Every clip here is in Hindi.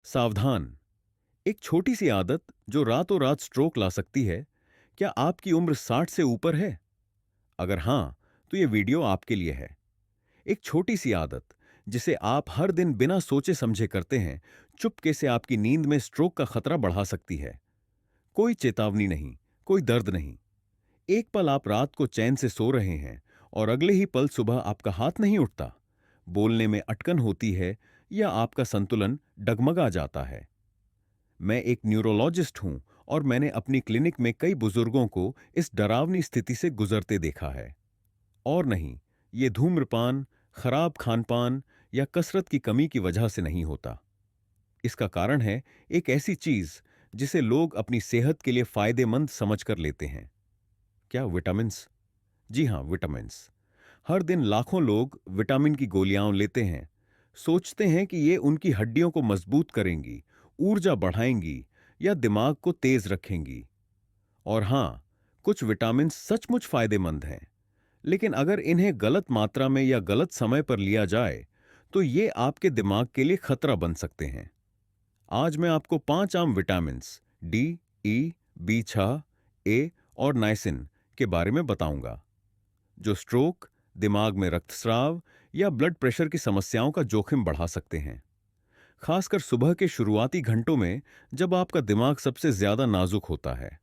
सावधान। एक छोटी सी आदत जो रातों रात स्ट्रोक ला सकती है। क्या आपकी उम्र 60 से ऊपर है? अगर हां, तो यह वीडियो आपके लिए है। एक छोटी सी आदत जिसे आप हर दिन बिना सोचे समझे करते हैं, चुपके से आपकी नींद में स्ट्रोक का खतरा बढ़ा सकती है। कोई चेतावनी नहीं, कोई दर्द नहीं। एक पल आप रात को चैन से सो रहे हैं और अगले ही पल सुबह आपका हाथ नहीं उठता, बोलने में अटकन होती है या आपका संतुलन डगमगा जाता है। मैं एक न्यूरोलॉजिस्ट हूं और मैंने अपनी क्लिनिक में कई बुजुर्गों को इस डरावनी स्थिति से गुजरते देखा है। और नहीं, ये धूम्रपान, खराब खानपान या कसरत की कमी की वजह से नहीं होता। इसका कारण है एक ऐसी चीज जिसे लोग अपनी सेहत के लिए फायदेमंद समझकर लेते हैं। क्या विटामिन्स? जी हां, विटामिन्स। हर दिन लाखों लोग विटामिन की गोलियां लेते हैं, सोचते हैं कि ये उनकी हड्डियों को मजबूत करेंगी, ऊर्जा बढ़ाएंगी या दिमाग को तेज रखेंगी। और हां, कुछ विटामिन सचमुच फायदेमंद हैं, लेकिन अगर इन्हें गलत मात्रा में या गलत समय पर लिया जाए, तो ये आपके दिमाग के लिए खतरा बन सकते हैं। आज मैं आपको 5 आम विटामिन डी, ई, बी6, ए और नाइसिन के बारे में बताऊंगा, जो स्ट्रोक, दिमाग में रक्तस्राव या ब्लड प्रेशर की समस्याओं का जोखिम बढ़ा सकते हैं। खासकर सुबह के शुरुआती घंटों में, जब आपका दिमाग सबसे ज्यादा नाजुक होता है।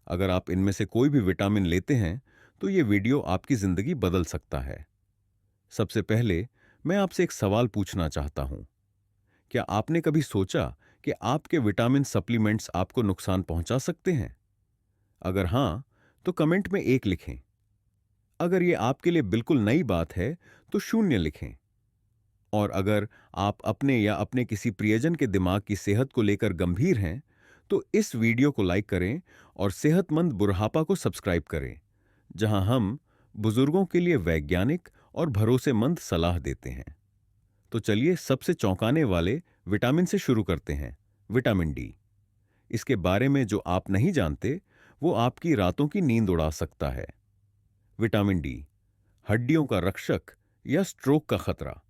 अगर आप इनमें से कोई भी विटामिन लेते हैं, तो ये वीडियो आपकी जिंदगी बदल सकता है। सबसे पहले मैं आपसे एक सवाल पूछना चाहता हूं। क्या आपने कभी सोचा कि आपके विटामिन सप्लीमेंट्स आपको नुकसान पहुंचा सकते हैं? अगर हां, तो कमेंट में 1 लिखें। अगर ये आपके लिए बिल्कुल नई बात है, तो 0 लिखें। और अगर आप अपने या अपने किसी प्रियजन के दिमाग की सेहत को लेकर गंभीर हैं, तो इस वीडियो को लाइक करें और सेहतमंद बुढ़ापा को सब्सक्राइब करें, जहां हम बुजुर्गों के लिए वैज्ञानिक और भरोसेमंद सलाह देते हैं। तो चलिए सबसे चौंकाने वाले विटामिन से शुरू करते हैं, विटामिन डी। इसके बारे में जो आप नहीं जानते, वो आपकी रातों की नींद उड़ा सकता है। विटामिन डी, हड्डियों का रक्षक या स्ट्रोक का खतरा।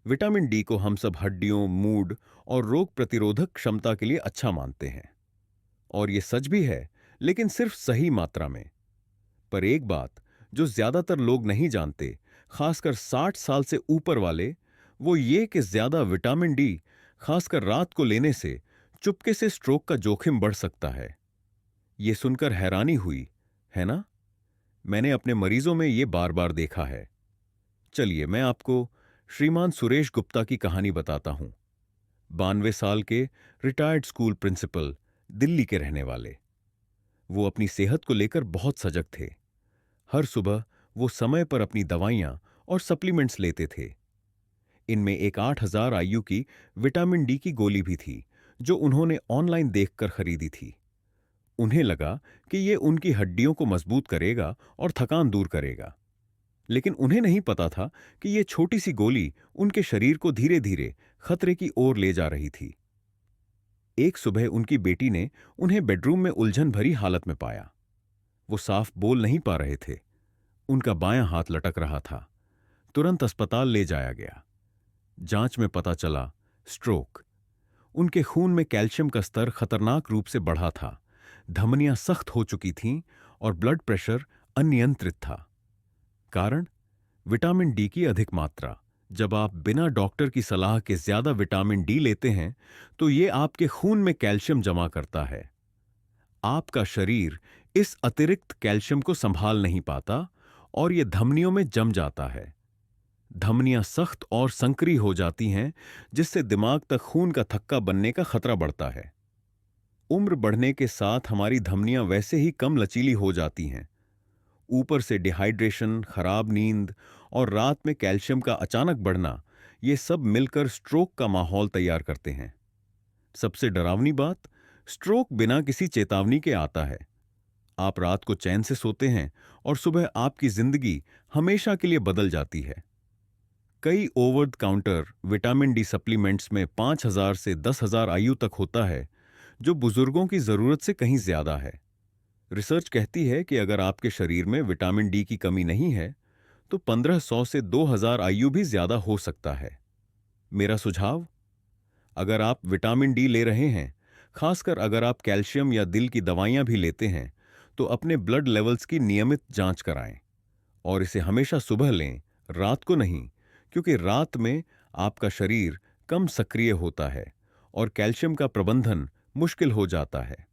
विटामिन डी को हम सब हड्डियों, मूड और रोग प्रतिरोधक क्षमता के लिए अच्छा मानते हैं। और ये सच भी है, लेकिन सिर्फ सही मात्रा में। पर एक बात जो ज्यादातर लोग नहीं जानते, खासकर 60 साल से ऊपर वाले, वो ये कि ज्यादा विटामिन डी, खासकर रात को लेने से चुपके से स्ट्रोक का जोखिम बढ़ सकता है। ये सुनकर हैरानी हुई, है ना? मैंने अपने मरीजों में ये बार बार देखा है। चलिए मैं आपको श्रीमान सुरेश गुप्ता की कहानी बताता हूं। 92 साल के रिटायर्ड स्कूल प्रिंसिपल, दिल्ली के रहने वाले। वो अपनी सेहत को लेकर बहुत सजग थे। हर सुबह वो समय पर अपनी दवाइयां और सप्लीमेंट्स लेते थे। इनमें एक 8000 आईयू की विटामिन डी की गोली भी थी, जो उन्होंने ऑनलाइन देखकर खरीदी थी। उन्हें लगा कि ये उनकी हड्डियों को मजबूत करेगा और थकान दूर करेगा। लेकिन उन्हें नहीं पता था कि ये छोटी सी गोली उनके शरीर को धीरे धीरे खतरे की ओर ले जा रही थी। एक सुबह उनकी बेटी ने उन्हें बेडरूम में उलझन भरी हालत में पाया। वो साफ बोल नहीं पा रहे थे। उनका बायां हाथ लटक रहा था। तुरंत अस्पताल ले जाया गया। जांच में पता चला, स्ट्रोक। उनके खून में कैल्शियम का स्तर खतरनाक रूप से बढ़ा था, धमनियां सख्त हो चुकी थीं और ब्लड प्रेशर अनियंत्रित था। कारण? विटामिन डी की अधिक मात्रा। जब आप बिना डॉक्टर की सलाह के ज्यादा विटामिन डी लेते हैं, तो ये आपके खून में कैल्शियम जमा करता है। आपका शरीर इस अतिरिक्त कैल्शियम को संभाल नहीं पाता और ये धमनियों में जम जाता है। धमनियां सख्त और संकरी हो जाती हैं, जिससे दिमाग तक खून का थक्का बनने का खतरा बढ़ता है। उम्र बढ़ने के साथ हमारी धमनियां वैसे ही कम लचीली हो जाती हैं। ऊपर से डिहाइड्रेशन, खराब नींद और रात में कैल्शियम का अचानक बढ़ना, ये सब मिलकर स्ट्रोक का माहौल तैयार करते हैं। सबसे डरावनी बात, स्ट्रोक बिना किसी चेतावनी के आता है। आप रात को चैन से सोते हैं और सुबह आपकी जिंदगी हमेशा के लिए बदल जाती है। कई over the counter vitamin D supplements में 5000 से 10,000 आयु तक होता है, जो बुजुर्गों की जरूरत से कहीं ज्यादा है। रिसर्च कहती है कि अगर आपके शरीर में विटामिन डी की कमी नहीं है, तो 1500 से 2000 आयु भी ज्यादा हो सकता है। मेरा सुझाव, अगर आप विटामिन डी ले रहे हैं, खासकर अगर आप कैल्शियम या दिल की दवाइयां भी लेते हैं, तो अपने ब्लड लेवल्स की नियमित जांच कराएं और इसे हमेशा सुबह लें, रात को नहीं, क्योंकि रात में आपका शरीर कम सक्रिय होता है और कैल्शियम का प्रबंधन मुश्किल हो जाता है।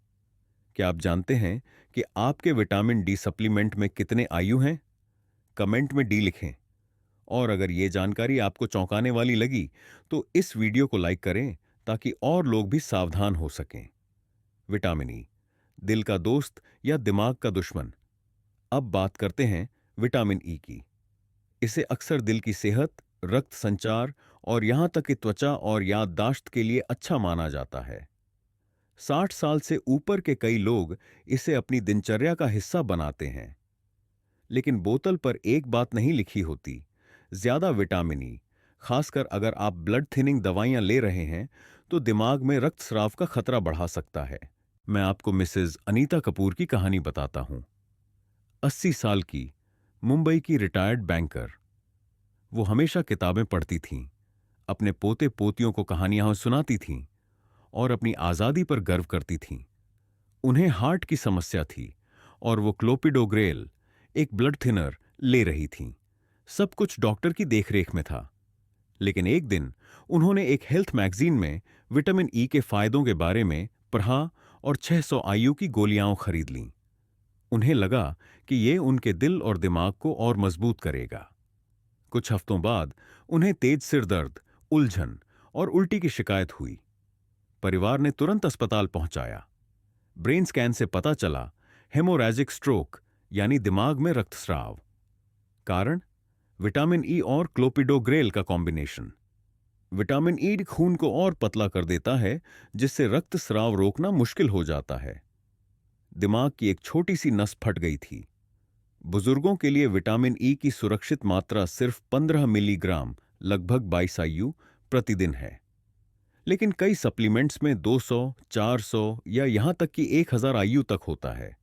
क्या आप जानते हैं कि आपके विटामिन डी सप्लीमेंट में कितने आयु हैं? कमेंट में डी लिखें। और अगर ये जानकारी आपको चौंकाने वाली लगी, तो इस वीडियो को लाइक करें ताकि और लोग भी सावधान हो सकें। विटामिन ई, दिल का दोस्त या दिमाग का दुश्मन? अब बात करते हैं विटामिन ई की। इसे अक्सर दिल की सेहत, रक्त संचार और यहां तक कि त्वचा और याददाश्त के लिए अच्छा माना जाता है। 60 साल से ऊपर के कई लोग इसे अपनी दिनचर्या का हिस्सा बनाते हैं। लेकिन बोतल पर एक बात नहीं लिखी होती: ज्यादा विटामिन ई, खासकर अगर आप ब्लड थिनिंग दवाइयां ले रहे हैं, तो दिमाग में रक्तस्राव का खतरा बढ़ा सकता है। मैं आपको मिसेज अनीता कपूर की कहानी बताता हूं। 80 साल की, मुंबई की रिटायर्ड बैंकर। वो हमेशा किताबें पढ़ती थीं, अपने पोते पोतियों को कहानियां सुनाती थीं और अपनी आजादी पर गर्व करती थीं। उन्हें हार्ट की समस्या थी और वो क्लोपिडोग्रेल, एक ब्लड थिनर, ले रही थीं। सब कुछ डॉक्टर की देखरेख में था। लेकिन एक दिन उन्होंने एक हेल्थ मैगजीन में विटामिन ई के फायदों के बारे में पढ़ा और 600 आयु की गोलियां खरीद लीं। उन्हें लगा कि ये उनके दिल और दिमाग को और मजबूत करेगा। कुछ हफ्तों बाद उन्हें तेज सिर दर्द, उलझन और उल्टी की शिकायत हुई। परिवार ने तुरंत अस्पताल पहुंचाया। ब्रेन स्कैन से पता चला हेमोरैजिक स्ट्रोक, यानी दिमाग में रक्तस्राव। कारण? विटामिन ई और क्लोपिडोग्रेल का कॉम्बिनेशन। विटामिन ई खून को और पतला कर देता है, जिससे रक्तस्राव रोकना मुश्किल हो जाता है। दिमाग की एक छोटी सी नस फट गई थी। बुजुर्गों के लिए विटामिन ई की सुरक्षित मात्रा सिर्फ 15 मिलीग्राम, लगभग 22 आयु प्रतिदिन है। लेकिन कई सप्लीमेंट्स में 200, 400 या यहां तक कि 1000 आयु तक होता है।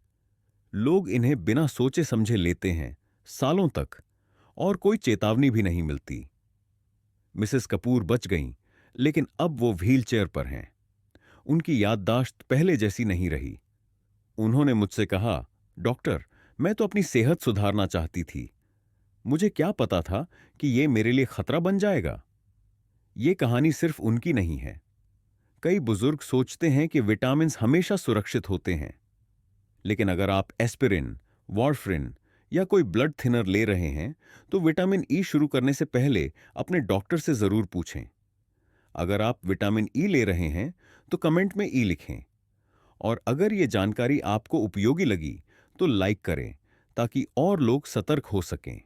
लोग इन्हें बिना सोचे समझे लेते हैं, सालों तक, और कोई चेतावनी भी नहीं मिलती। मिसेस कपूर बच गईं, लेकिन अब वो व्हीलचेयर पर हैं। उनकी याददाश्त पहले जैसी नहीं रही। उन्होंने मुझसे कहा, डॉक्टर, मैं तो अपनी सेहत सुधारना चाहती थी। मुझे क्या पता था कि ये मेरे लिए खतरा बन जाएगा। ये कहानी सिर्फ उनकी नहीं है। कई बुजुर्ग सोचते हैं कि विटामिन हमेशा सुरक्षित होते हैं। लेकिन अगर आप एस्पिरिन, वॉरफ्रिन या कोई ब्लड थिनर ले रहे हैं, तो विटामिन ई शुरू करने से पहले अपने डॉक्टर से जरूर पूछें। अगर आप विटामिन ई ले रहे हैं, तो कमेंट में ई लिखें। और अगर ये जानकारी आपको उपयोगी लगी, तो लाइक करें ताकि और लोग सतर्क हो सकें।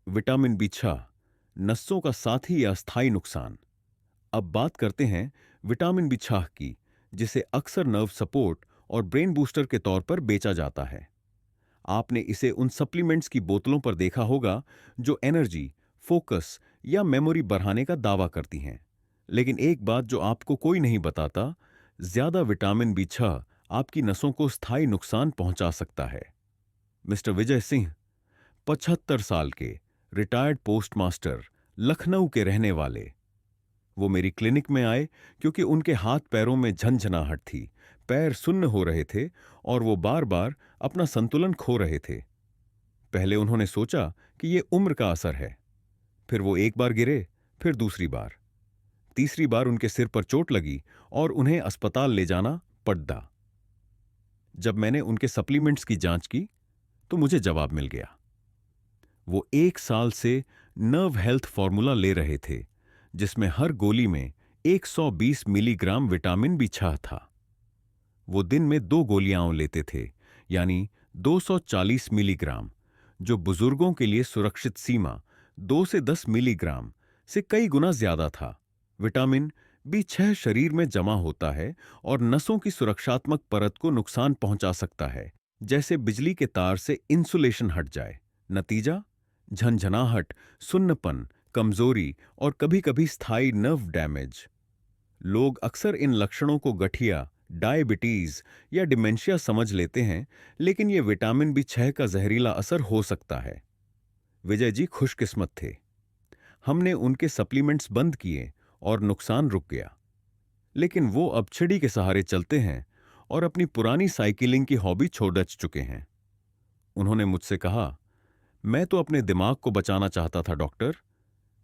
विटामिन बी6, नसों का साथी या स्थायी नुकसान। अब बात करते हैं विटामिन बी6 की, जिसे अक्सर नर्व सपोर्ट और ब्रेन बूस्टर के तौर पर बेचा जाता है। आपने इसे उन सप्लीमेंट्स की बोतलों पर देखा होगा जो एनर्जी, फोकस या मेमोरी बढ़ाने का दावा करती हैं। लेकिन एक बात जो आपको कोई नहीं बताता, ज्यादा विटामिन बी6 आपकी नसों को स्थायी नुकसान पहुंचा सकता है। मिस्टर विजय सिंह, 75 साल के, रिटायर्ड पोस्टमास्टर, लखनऊ के रहने वाले। वो मेरी क्लिनिक में आए क्योंकि उनके हाथ पैरों में झंझनाहट थी, पैर सुन्न हो रहे थे और वो बार बार अपना संतुलन खो रहे थे। पहले उन्होंने सोचा कि ये उम्र का असर है। फिर वो एक बार गिरे, फिर दूसरी बार, तीसरी बार उनके सिर पर चोट लगी और उन्हें अस्पताल ले जाना पड़ा। जब मैंने उनके सप्लीमेंट्स की जांच की, तो मुझे जवाब मिल गया। वो 1 साल से नर्व हेल्थ फॉर्मूला ले रहे थे, जिसमें हर गोली में 120 मिलीग्राम विटामिन बी6 था। वो दिन में 2 गोलियां लेते थे, यानी 240 मिलीग्राम, जो बुजुर्गों के लिए सुरक्षित सीमा 2 से 10 मिलीग्राम से कई गुना ज्यादा था। विटामिन बी6 शरीर में जमा होता है और नसों की सुरक्षात्मक परत को नुकसान पहुंचा सकता है, जैसे बिजली के तार से इंसुलेशन हट जाए। नतीजा? झंझनाहट, सुन्नपन, कमजोरी और कभी-कभी स्थायी नर्व डैमेज। लोग अक्सर इन लक्षणों को गठिया, डायबिटीज या डिमेंशिया समझ लेते हैं, लेकिन यह विटामिन बी6 का जहरीला असर हो सकता है। विजय जी खुशकिस्मत थे। हमने उनके सप्लीमेंट्स बंद किए और नुकसान रुक गया। लेकिन वो अब छिड़ी के सहारे चलते हैं और अपनी पुरानी साइकिलिंग की हॉबी छोड़ चुके हैं। उन्होंने मुझसे कहा, मैं तो अपने दिमाग को बचाना चाहता था डॉक्टर।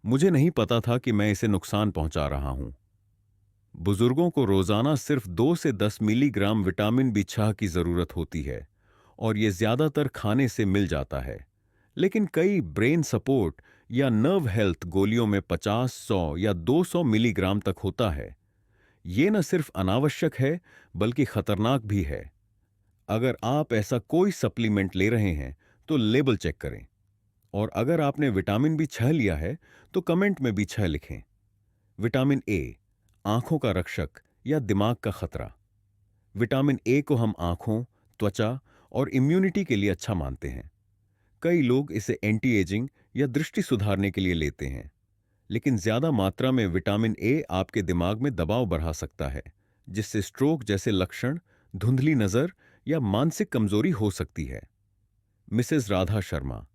मुझे नहीं पता था कि मैं इसे नुकसान पहुंचा रहा हूं। बुजुर्गों को रोजाना सिर्फ 2 से 10 मिलीग्राम विटामिन बी6 की जरूरत होती है और ये ज्यादातर खाने से मिल जाता है। लेकिन कई ब्रेन सपोर्ट या नर्व हेल्थ गोलियों में 50, 100 या 200 मिलीग्राम तक होता है। ये न सिर्फ अनावश्यक है बल्कि खतरनाक भी है। अगर आप ऐसा कोई सप्लीमेंट ले रहे हैं तो लेबल चेक करें, और अगर आपने विटामिन बी6 लिया है तो कमेंट में बी6 लिखें। विटामिन ए, आंखों का रक्षक या दिमाग का खतरा। विटामिन ए को हम आंखों, त्वचा और इम्यूनिटी के लिए अच्छा मानते हैं। कई लोग इसे एंटी एजिंग या दृष्टि सुधारने के लिए लेते हैं, लेकिन ज्यादा मात्रा में विटामिन ए आपके दिमाग में दबाव बढ़ा सकता है, जिससे स्ट्रोक जैसे लक्षण, धुंधली नजर या मानसिक कमजोरी हो सकती है। मिसेस राधा शर्मा,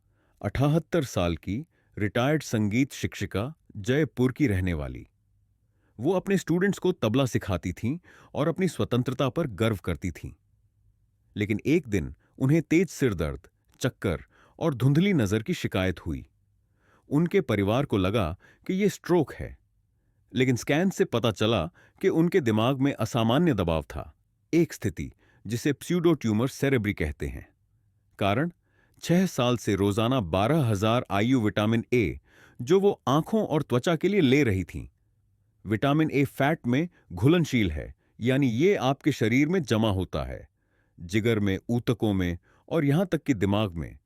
78 साल की, रिटायर्ड संगीत शिक्षिका, जयपुर की रहने वाली। वो अपने स्टूडेंट्स को तबला सिखाती थीं और अपनी स्वतंत्रता पर गर्व करती थीं। लेकिन एक दिन उन्हें तेज सिर दर्द, चक्कर और धुंधली नजर की शिकायत हुई। उनके परिवार को लगा कि यह स्ट्रोक है, लेकिन स्कैन से पता चला कि उनके दिमाग में असामान्य दबाव था, एक स्थिति जिसे प्स्यूडो ट्यूमर सेरेब्री कहते हैं। कारण, 6 साल से रोजाना 12,000 आईयू विटामिन ए जो वो आंखों और त्वचा के लिए ले रही थीं। विटामिन ए फैट में घुलनशील है, यानी ये आपके शरीर में जमा होता है, जिगर में, ऊतकों में और यहां तक कि दिमाग में।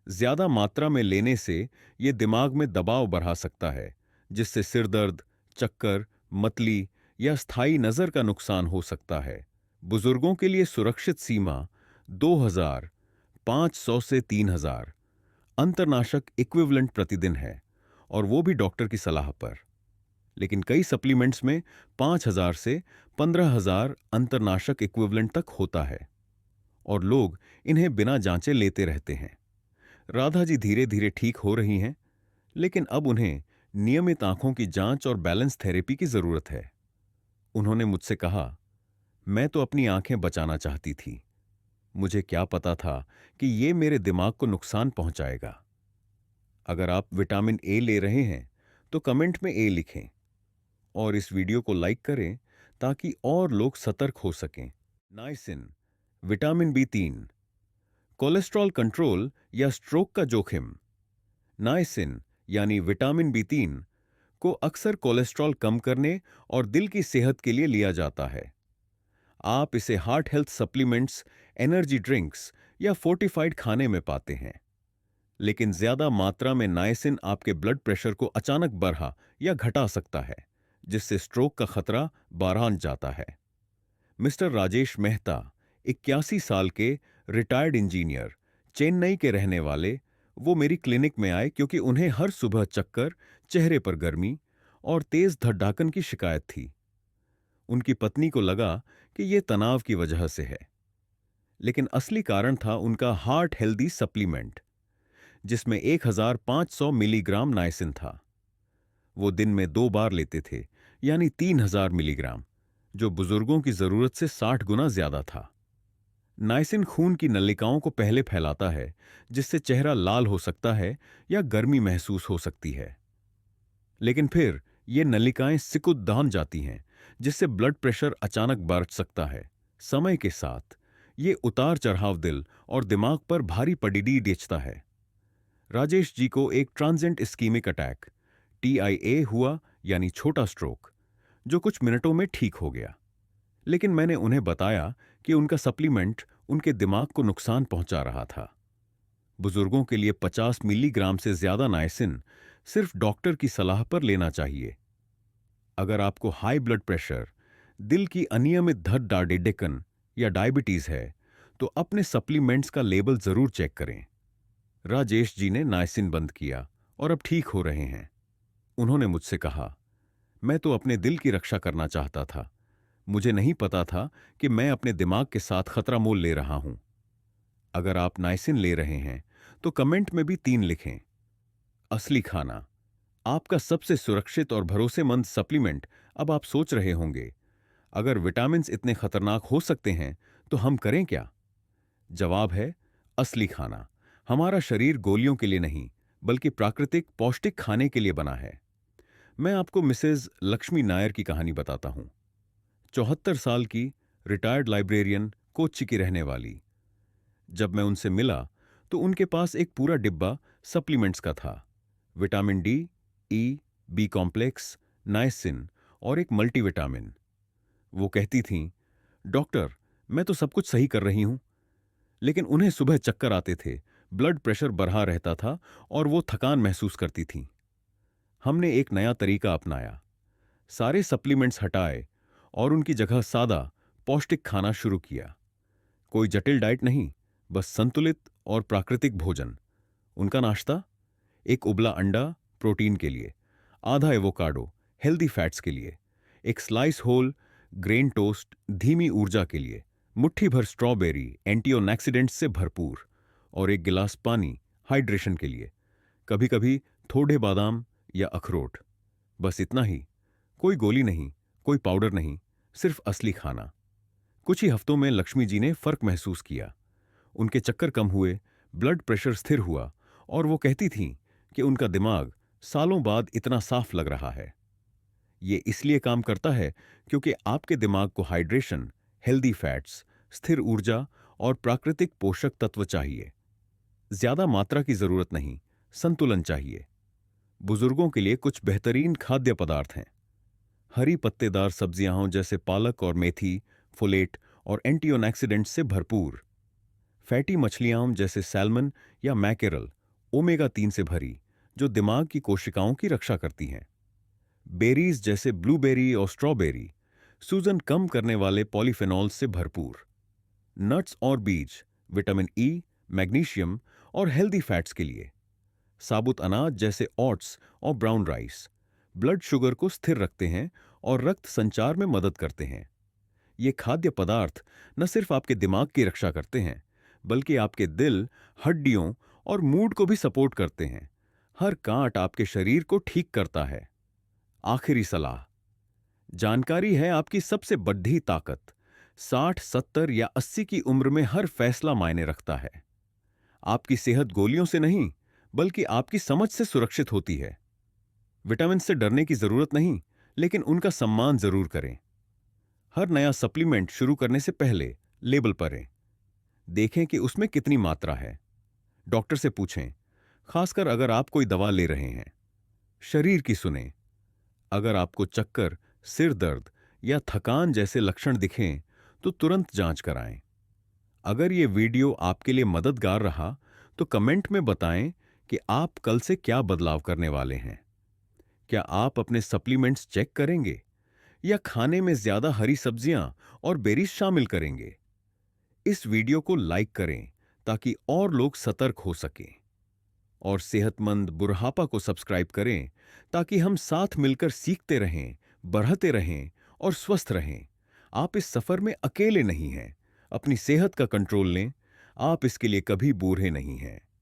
ज्यादा मात्रा में लेने से यह दिमाग में दबाव बढ़ा सकता है, जिससे सिर दर्द, चक्कर, मतली या स्थायी नजर का नुकसान हो सकता है। बुजुर्गों के लिए सुरक्षित सीमा 2,000, 500 से 3,000 अंतरनाशक इक्विवेलेंट प्रतिदिन है, और वो भी डॉक्टर की सलाह पर। लेकिन कई सप्लीमेंट्स में 5,000 से 15,000 अंतरनाशक इक्विवेलेंट तक होता है, और लोग इन्हें बिना जांचे लेते रहते हैं। राधा जी धीरे धीरे ठीक हो रही हैं, लेकिन अब उन्हें नियमित आंखों की जांच और बैलेंस थेरेपी की जरूरत है। उन्होंने मुझसे कहा, मैं तो अपनी आंखें बचाना चाहती थी। मुझे क्या पता था कि ये मेरे दिमाग को नुकसान पहुंचाएगा। अगर आप विटामिन ए ले रहे हैं तो कमेंट में ए लिखें और इस वीडियो को लाइक करें ताकि और लोग सतर्क हो सकें। Niacin, vitamin B3, cholesterol control या स्ट्रोक का जोखिम। नाइसिन यानी विटामिन बी3 को अक्सर कोलेस्ट्रॉल कम करने और दिल की सेहत के लिए लिया जाता है। आप इसे heart health supplements, energy drinks या फोर्टिफाइड खाने में पाते हैं। लेकिन ज्यादा मात्रा में नाइसिन आपके ब्लड प्रेशर को अचानक बढ़ा या घटा सकता है, जिससे स्ट्रोक का खतरा बढ़ जाता है। मिस्टर राजेश मेहता, 81 साल के, रिटायर्ड इंजीनियर, चेन्नई के रहने वाले, वो मेरी क्लिनिक में आए क्योंकि उन्हें हर सुबह चक्कर, चेहरे पर गर्मी और तेज धड़ाकन की शिकायत थी। उनकी पत्नी को लगा कि यह तनाव की वजह से है, लेकिन असली कारण था उनका हार्ट हेल्दी सप्लीमेंट, जिसमें 1,500 मिलीग्राम नाइसिन था। वो दिन में 2 बार लेते थे, यानी 3,000 मिलीग्राम, जो बुजुर्गों की जरूरत से 60 गुना ज्यादा था। नाइसिन खून की नलिकाओं को पहले फैलाता है, जिससे चेहरा लाल हो सकता है या गर्मी महसूस हो सकती है। लेकिन फिर ये नलिकाएं सिकुड़ जाती हैं, जिससे ब्लड प्रेशर अचानक बढ़ सकता है। समय के साथ ये उतार चढ़ाव दिल और दिमाग पर भारी पड़ीडी बेचता है। राजेश जी को एक ट्रांजिएंट इस्कीमिक अटैक, TIA हुआ, यानी छोटा स्ट्रोक, जो कुछ मिनटों में ठीक हो गया। लेकिन मैंने उन्हें बताया कि उनका सप्लीमेंट उनके दिमाग को नुकसान पहुंचा रहा था। बुजुर्गों के लिए 50 मिलीग्राम से ज्यादा नाइसिन सिर्फ डॉक्टर की सलाह पर लेना चाहिए। अगर आपको हाई ब्लड प्रेशर, दिल की अनियमित धड़कन या डायबिटीज है, तो अपने सप्लीमेंट्स का लेबल जरूर चेक करें। राजेश जी ने नाइसिन बंद किया और अब ठीक हो रहे हैं। उन्होंने मुझसे कहा, मैं तो अपने दिल की रक्षा करना चाहता था। मुझे नहीं पता था कि मैं अपने दिमाग के साथ खतरा मोल ले रहा हूं। अगर आप नाइसिन ले रहे हैं तो कमेंट में भी 3 लिखें। असली खाना, आपका सबसे सुरक्षित और भरोसेमंद सप्लीमेंट। अब आप सोच रहे होंगे, अगर विटामिन्स इतने खतरनाक हो सकते हैं तो हम करें क्या? जवाब है असली खाना। हमारा शरीर गोलियों के लिए नहीं, बल्कि प्राकृतिक पौष्टिक खाने के लिए बना है। मैं आपको मिसेज लक्ष्मी नायर की कहानी बताता हूं। 74 साल की, रिटायर्ड लाइब्रेरियन, कोच्चि की रहने वाली। जब मैं उनसे मिला तो उनके पास एक पूरा डिब्बा सप्लीमेंट्स का था। विटामिन डी, ई, बी कॉम्प्लेक्स, नाइसिन और एक मल्टीविटामिन। वो कहती थीं, डॉक्टर, मैं तो सब कुछ सही कर रही हूं, लेकिन उन्हें सुबह चक्कर आते थे, ब्लड प्रेशर बढ़ा रहता था और वो थकान महसूस करती थीं। हमने एक नया तरीका अपनाया। सारे सप्लीमेंट्स हटाए और उनकी जगह सादा, पौष्टिक खाना शुरू किया। कोई जटिल डाइट नहीं, बस संतुलित और प्राकृतिक भोजन। उनका नाश्ता? एक उबला अंडा, प्रोटीन के लिए, आधा एवोकाडो, हेल्दी फैट्स के लिए, एक स्लाइस होल ग्रेन टोस्ट, धीमी ऊर्जा के लिए, मुट्ठी भर स्ट्रॉबेरी, एंटीऑक्सीडेंट्स से भरपूर, और एक गिलास पानी, हाइड्रेशन के लिए। कभी कभी थोड़े बादाम या अखरोट। बस इतना ही। कोई गोली नहीं, कोई पाउडर नहीं, सिर्फ असली खाना। कुछ ही हफ्तों में लक्ष्मी जी ने फर्क महसूस किया। उनके चक्कर कम हुए, ब्लड प्रेशर स्थिर हुआ और वो कहती थीं कि उनका दिमाग सालों बाद इतना साफ लग रहा है। ये इसलिए काम करता है क्योंकि आपके दिमाग को हाइड्रेशन, हेल्दी फैट्स, स्थिर ऊर्जा और प्राकृतिक पोषक तत्व चाहिए। ज्यादा मात्रा की जरूरत नहीं, संतुलन चाहिए। बुजुर्गों के लिए कुछ बेहतरीन खाद्य पदार्थ हैं। हरी पत्तेदार सब्जियां हों जैसे पालक और मेथी, फोलेट और एंटीऑक्सीडेंट्स से भरपूर। फैटी मछलियां हों जैसे सैल्मन या मैकेरल, ओमेगा 3 से भरी, जो दिमाग की कोशिकाओं की रक्षा करती हैं। बेरीज जैसे ब्लूबेरी और स्ट्रॉबेरी, सूजन कम करने वाले पॉलीफेनॉल्स से भरपूर। नट्स और बीज, विटामिन ई, मैग्नीशियम और हेल्दी फैट्स के लिए। साबुत अनाज जैसे ओट्स और ब्राउन राइस, ब्लड शुगर को स्थिर रखते हैं और रक्त संचार में मदद करते हैं। ये खाद्य पदार्थ न सिर्फ आपके दिमाग की रक्षा करते हैं, बल्कि आपके दिल, हड्डियों और मूड को भी सपोर्ट करते हैं। हर कांट आपके शरीर को ठीक करता है। आखिरी सलाह। जानकारी है आपकी सबसे बड़ी ताकत। 60, 70 या 80 की उम्र में हर फैसला मायने रखता है। आपकी सेहत गोलियों से नहीं, बल्कि आपकी समझ से सुरक्षित होती है। विटामिन से डरने की जरूरत नहीं, लेकिन उनका सम्मान जरूर करें। हर नया सप्लीमेंट शुरू करने से पहले लेबल पढ़ें। देखें कि उसमें कितनी मात्रा है। डॉक्टर से पूछें, खासकर अगर आप कोई दवा ले रहे हैं। शरीर की सुनें। अगर आपको चक्कर, सिर दर्द या थकान जैसे लक्षण दिखें तो तुरंत जांच कराएं। अगर ये वीडियो आपके लिए मददगार रहा तो कमेंट में बताएं कि आप कल से क्या बदलाव करने वाले हैं। क्या आप अपने सप्लीमेंट्स चेक करेंगे या खाने में ज्यादा हरी सब्जियां और बेरीज शामिल करेंगे? इस वीडियो को लाइक करें ताकि और लोग सतर्क हो सकें, और सेहतमंद बुढ़ापा को सब्सक्राइब करें ताकि हम साथ मिलकर सीखते रहें, बढ़ते रहें और स्वस्थ रहें। आप इस सफर में अकेले नहीं हैं। अपनी सेहत का कंट्रोल लें। आप इसके लिए कभी बूढ़े नहीं हैं।